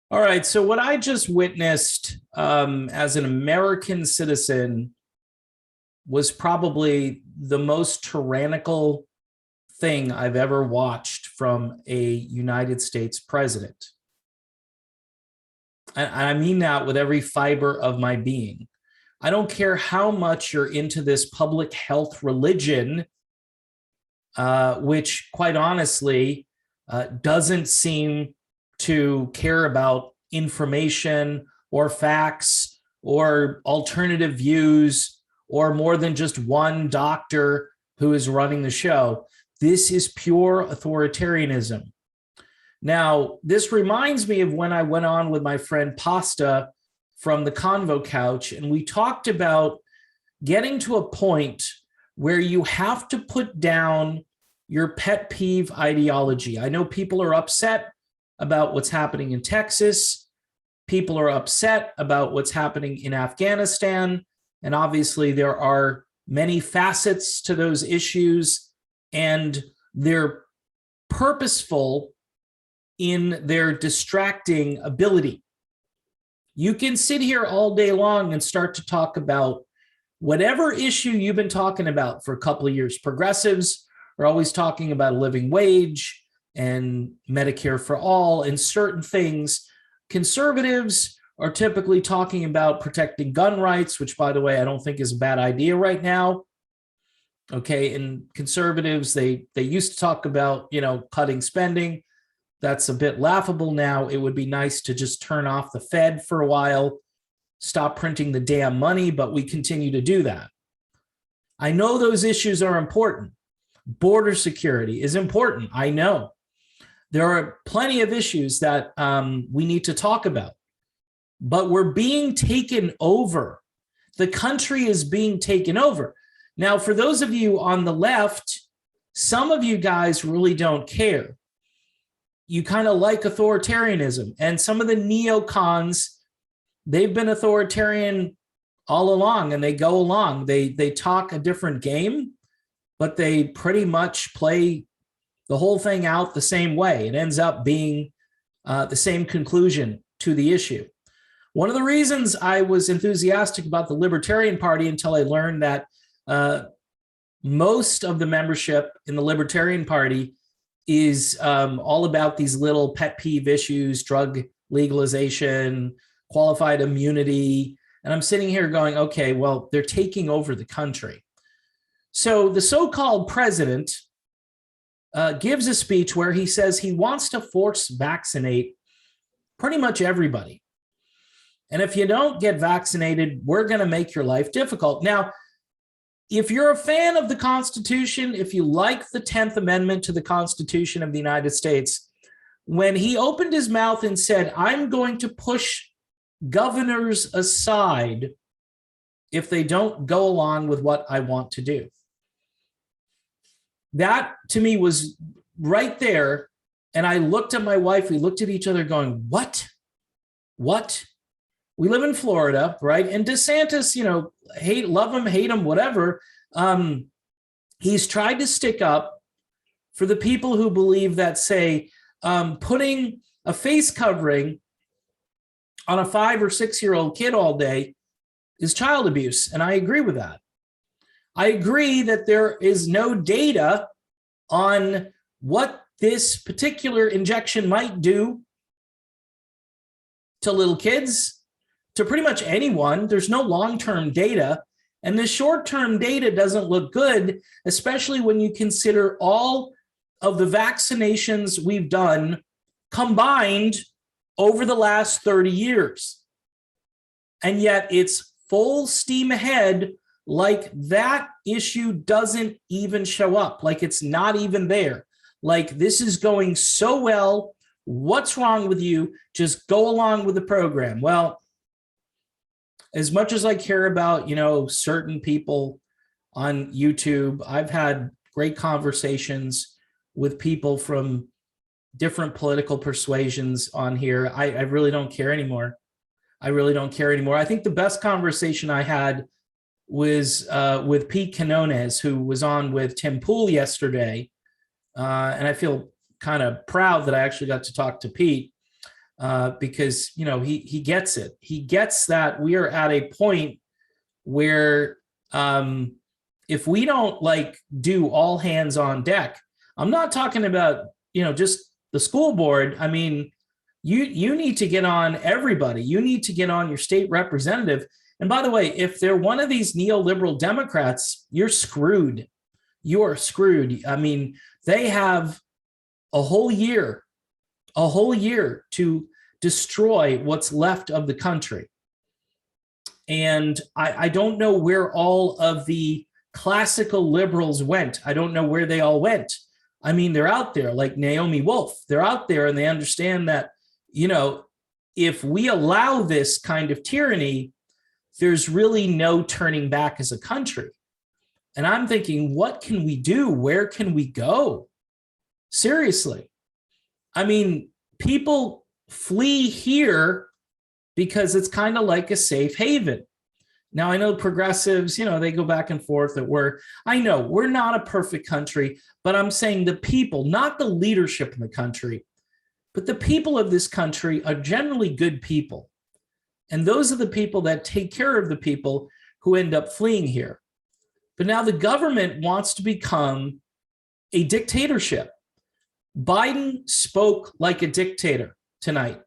All right. So, what I just witnessed as an American citizen was probably the most tyrannical thing I've ever watched from a United States president. And I mean that with every fiber of my being. I don't care how much you're into this public health religion, which, quite honestly, doesn't seem to care about information or facts or alternative views or more than just one doctor who is running the show. This is pure authoritarianism. Now, this reminds me of when I went on with my friend Pasta from the Convo Couch, and we talked about getting to a point where you have to put down your pet peeve ideology. I know people are upset about what's happening in Texas. People are upset about what's happening in Afghanistan. And obviously, there are many facets to those issues, and they're purposeful in their distracting ability. You can sit here all day long and start to talk about whatever issue you've been talking about for a couple of years. Progressives are always talking about a living wage and Medicare for all and certain things. Conservatives are typically talking about protecting gun rights, which, by the way, I don't think is a bad idea right now. Okay, and conservatives, they used to talk about, cutting spending. That's a bit laughable now. It would be nice to just turn off the Fed for a while, stop printing the damn money, but we continue to do that. I know those issues are important. Border security is important. I know. There are plenty of issues that we need to talk about, but we're being taken over. The country is being taken over. Now, for those of you on the left, some of you guys really don't care. You kind of like authoritarianism, and some of the neocons, they've been authoritarian all along, and they go along. They talk a different game, but they pretty much play the whole thing out the same way. It ends up being the same conclusion to the issue. One of the reasons I was enthusiastic about the Libertarian Party until I learned that most of the membership in the Libertarian Party is all about these little pet peeve issues, drug legalization, qualified immunity. And I'm sitting here going, okay, well, they're taking over the country. So the so-called president gives a speech where he says he wants to force vaccinate pretty much everybody. And if you don't get vaccinated, we're going to make your life difficult. Now, if you're a fan of the Constitution, if you like the 10th Amendment to the Constitution of the United States, when he opened his mouth and said, I'm going to push governors aside if they don't go along with what I want to do, that to me was right there. And I looked at my wife, we looked at each other going, what? We live in Florida, right? And DeSantis, love him, hate him, whatever. He's tried to stick up for the people who believe that, say, putting a face covering on a 5 or 6 year old kid all day is child abuse. And I agree with that. I agree that there is no data on what this particular injection might do to little kids, to pretty much anyone. There's no long-term data. And the short-term data doesn't look good, especially when you consider all of the vaccinations we've done combined over the last 30 years. And yet it's full steam ahead, like that issue doesn't even show up, like it's not even there. Like, this is going so well. What's wrong with you? Just go along with the program. Well, as much as I care about, certain people on YouTube, I've had great conversations with people from different political persuasions on here. I really don't care anymore. I think the best conversation I had was with Pete Quinones, who was on with Tim Pool yesterday. And I feel kind of proud that I actually got to talk to Pete. because he gets it. He gets that we are at a point where if we don't like do all hands on deck, I'm not talking about just the school board. I mean, you need to get on everybody. You need to get on your state representative. And by the way, if they're one of these neoliberal Democrats, you're screwed. You are screwed. I mean, they have a whole year to destroy what's left of the country. And I don't know where all of the classical liberals went. I don't know where they all went. I mean, they're out there like Naomi Wolf. They're out there and they understand that, if we allow this kind of tyranny, there's really no turning back as a country. And I'm thinking, what can we do? Where can we go? Seriously. I mean, people flee here because it's kind of like a safe haven. Now, I know progressives, they go back and forth that I know we're not a perfect country, but I'm saying the people, not the leadership in the country, but the people of this country are generally good people. And those are the people that take care of the people who end up fleeing here. But now the government wants to become a dictatorship. Biden spoke like a dictator tonight.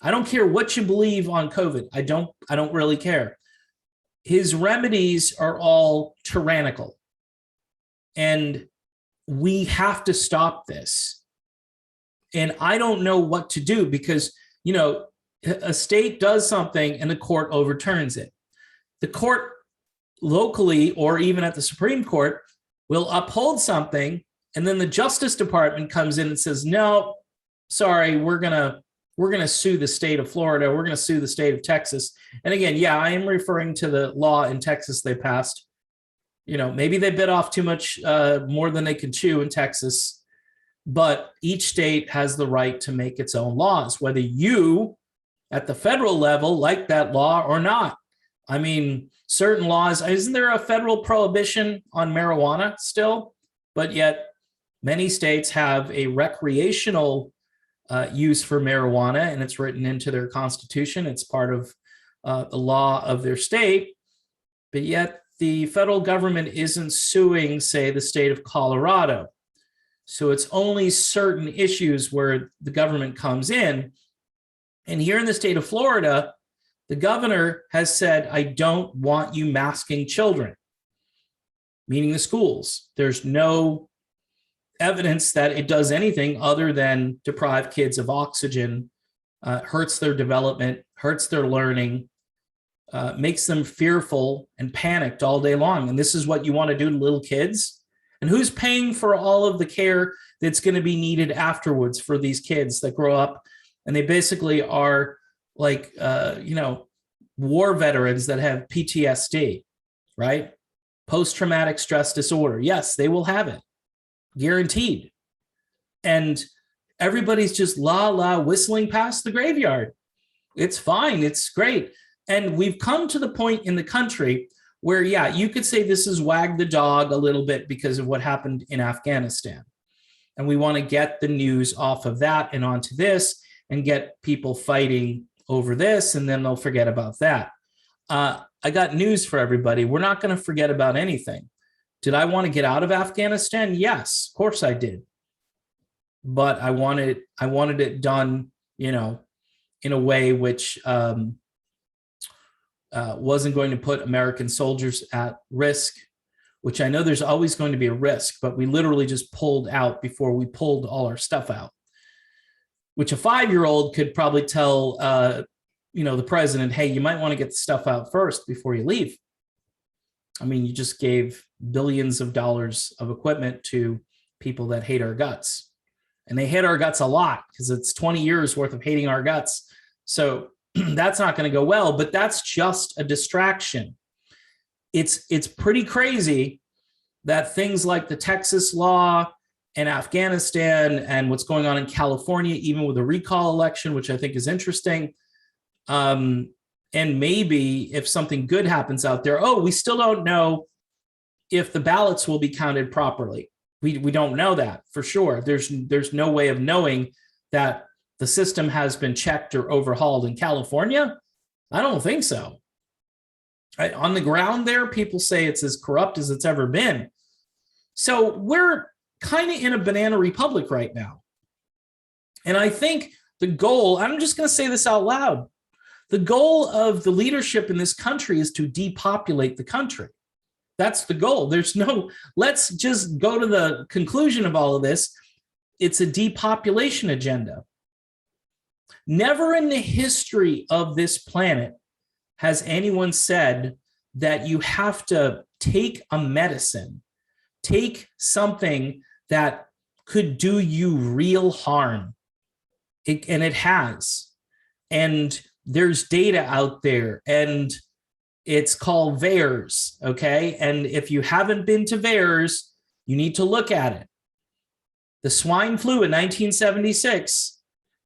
I don't care what you believe on COVID. I don't really care. His remedies are all tyrannical. And we have to stop this. And I don't know what to do because, a state does something and the court overturns it. The court locally or even at the Supreme Court will uphold something. And then the Justice Department comes in and says, no, sorry, we're going to sue the state of Florida. We're going to sue the state of Texas. And again, yeah, I am referring to the law in Texas they passed. Maybe they bit off too much more than they can chew in Texas. But each state has the right to make its own laws, whether you at the federal level like that law or not. I mean, certain laws, isn't there a federal prohibition on marijuana still? But yet many states have a recreational use for marijuana, and it's written into their constitution. It's part of the law of their state. But yet the federal government isn't suing, say, the state of Colorado. So it's only certain issues where the government comes in. And here in the state of Florida, the governor has said, I don't want you masking children, meaning the schools. There's no evidence that it does anything other than deprive kids of oxygen, hurts their development, hurts their learning, makes them fearful and panicked all day long. And this is what you want to do to little kids? And who's paying for all of the care that's going to be needed afterwards for these kids that grow up and they basically are like, war veterans that have PTSD, right? Post-traumatic stress disorder. Yes, they will have it, guaranteed. And everybody's just whistling past the graveyard. It's fine. It's great. And we've come to the point in the country where, yeah, you could say this is wag the dog a little bit because of what happened in Afghanistan. And we want to get the news off of that and onto this and get people fighting over this, and then they'll forget about that. I got news for everybody. We're not going to forget about anything. Did I want to get out of Afghanistan? Yes, of course I did. But I wanted it done, in a way which wasn't going to put American soldiers at risk, which I know there's always going to be a risk, but we literally just pulled out before we pulled all our stuff out, which a 5-year-old could probably tell, the president, hey, you might want to get the stuff out first before you leave. I mean, you just gave billions of dollars of equipment to people that hate our guts. And they hate our guts a lot because it's 20 years worth of hating our guts. So that's not going to go well, but that's just a distraction. It's pretty crazy that things like the Texas law and Afghanistan and what's going on in California, even with the recall election, which I think is interesting. And maybe if something good happens out there, we still don't know if the ballots will be counted properly. We don't know that for sure. There's no way of knowing that the system has been checked or overhauled. In California, I don't think so. Right? On the ground there, people say it's as corrupt as it's ever been. So we're kind of in a banana republic right now. And I think the goal, I'm just going to say this out loud, the goal of the leadership in this country is to depopulate the country. That's the goal. Let's just go to the conclusion of all of this. It's a depopulation agenda. Never in the history of this planet has anyone said that you have to take a medicine, take something that could do you real harm. And it has. And there's data out there, and it's called VAERS, okay? And if you haven't been to VAERS, you need to look at it. The swine flu in 1976,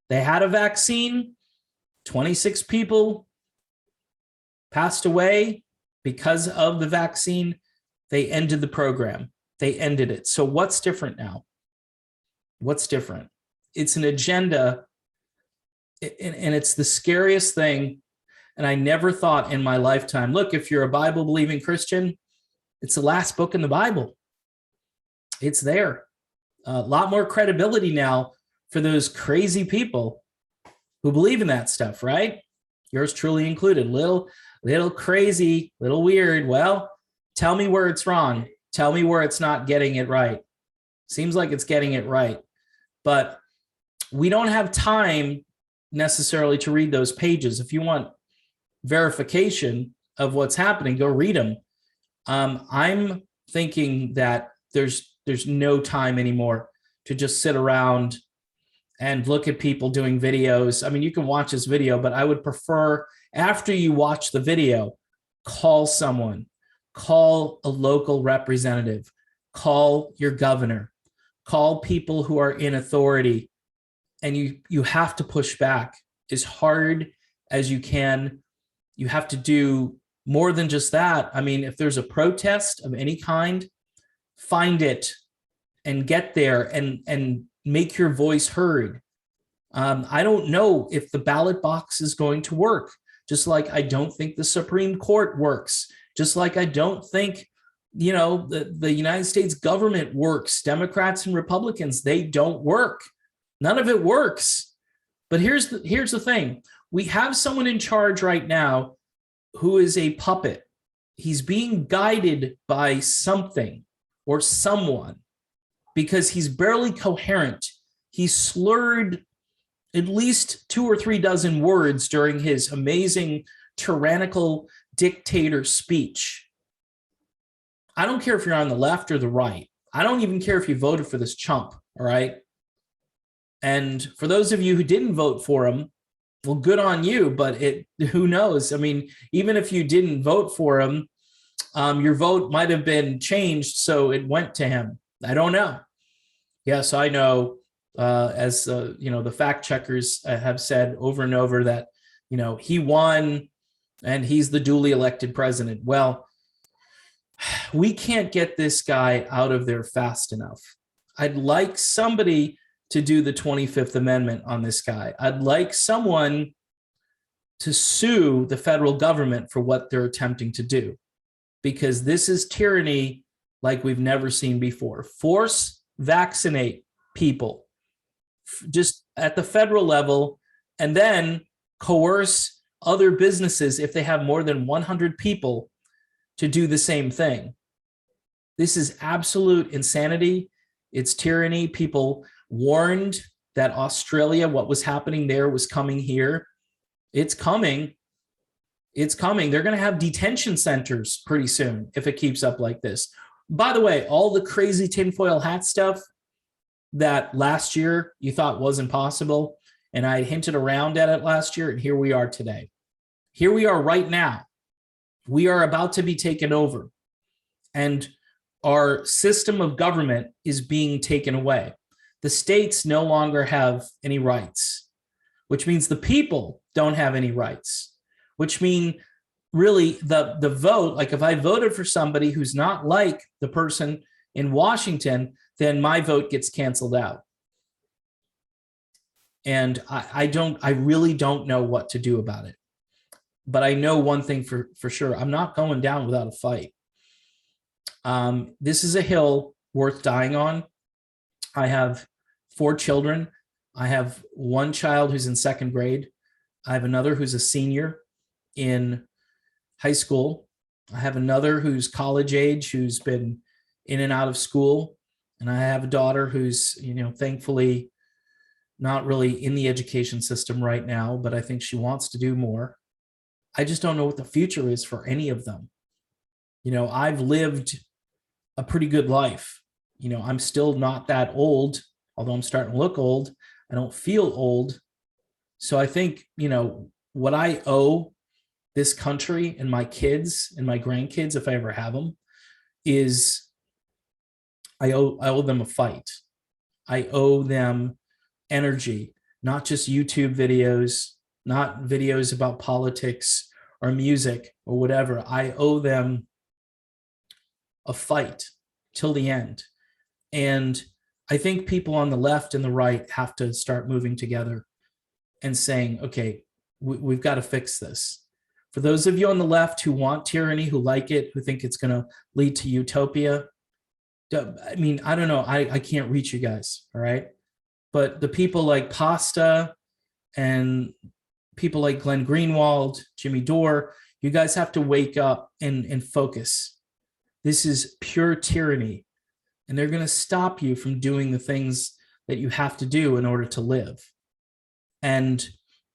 they had a vaccine, 26 people passed away because of the vaccine. They ended the program. They ended it. So what's different now? What's different? It's an agenda, and it's the scariest thing. And I never thought in my lifetime, look, if you're a Bible-believing Christian, it's the last book in the Bible. It's there. A lot more credibility now for those crazy people who believe in that stuff, right? Yours truly included. Little crazy, little weird. Well, tell me where it's wrong. Tell me where it's not getting it right. Seems like it's getting it right. But we don't have time necessarily to read those pages. If you want verification of what's happening, go read them. I'm thinking that there's no time anymore to just sit around and look at people doing videos. I mean, you can watch this video, but I would prefer, after you watch the video, call someone, call a local representative, call your governor, call people who are in authority, and you have to push back as hard as you can. You have to do more than just that. I mean, if there's a protest of any kind, find it and get there and make your voice heard. I don't know if the ballot box is going to work, just like I don't think the Supreme Court works, just like I don't think, the United States government works. Democrats and Republicans, they don't work. None of it works. But here's the thing. We have someone in charge right now who is a puppet. He's being guided by something or someone because he's barely coherent. He slurred at least 2 or 3 dozen words during his amazing tyrannical dictator speech. I don't care if you're on the left or the right. I don't even care if you voted for this chump, all right? And for those of you who didn't vote for him, well, good on you, but who knows? I mean, even if you didn't vote for him, your vote might have been changed, so it went to him. I don't know. Yes, I know, as the fact checkers have said over and over that, he won and he's the duly elected president. Well, we can't get this guy out of there fast enough. I'd like somebody to do the 25th Amendment on this guy. I'd like someone to sue the federal government for what they're attempting to do, because this is tyranny like we've never seen before. Force vaccinate people just at the federal level, and then coerce other businesses if they have more than 100 people to do the same thing. This is absolute insanity. It's tyranny. People warned that Australia, what was happening there, was coming here. It's coming. It's coming. They're going to have detention centers pretty soon if it keeps up like this. By the way, all the crazy tinfoil hat stuff that last year you thought wasn't possible, and I hinted around at it last year, and here we are today. Here we are right now. We are about to be taken over, and our system of government is being taken away. The states no longer have any rights, which means the people don't have any rights, which mean really the vote, like if I voted for somebody who's not like the person in Washington, then my vote gets canceled out. And I really don't know what to do about it. But I know one thing for sure. I'm not going down without a fight. This is a hill worth dying on. I have 4 children. I have one child who's in second grade. I have another who's a senior in high school. I have another who's college age, who's been in and out of school. And I have a daughter who's, thankfully not really in the education system right now, but I think she wants to do more. I just don't know what the future is for any of them. I've lived a pretty good life. I'm still not that old, although I'm starting to look old. I don't feel old. So I think, what I owe this country and my kids and my grandkids, if I ever have them, is I owe them a fight. I owe them energy, not just YouTube videos, not videos about politics or music or whatever. I owe them a fight till the end. And I think people on the left and the right have to start moving together and saying, okay, we've got to fix this. For those of you on the left who want tyranny, who like it, who think it's going to lead to utopia, I mean, I don't know. I can't reach you guys. All right. But the people like Pasta and people like Glenn Greenwald, Jimmy Dore, you guys have to wake up and focus. This is pure tyranny. And they're going to stop you from doing the things that you have to do in order to live. And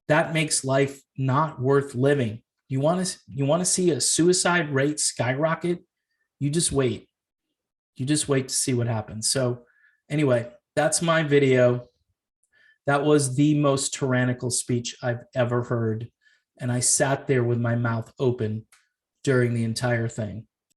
that makes life not worth living. You want to see a suicide rate skyrocket? You just wait. You just wait to see what happens. So anyway, that's my video. That was the most tyrannical speech I've ever heard. And I sat there with my mouth open during the entire thing.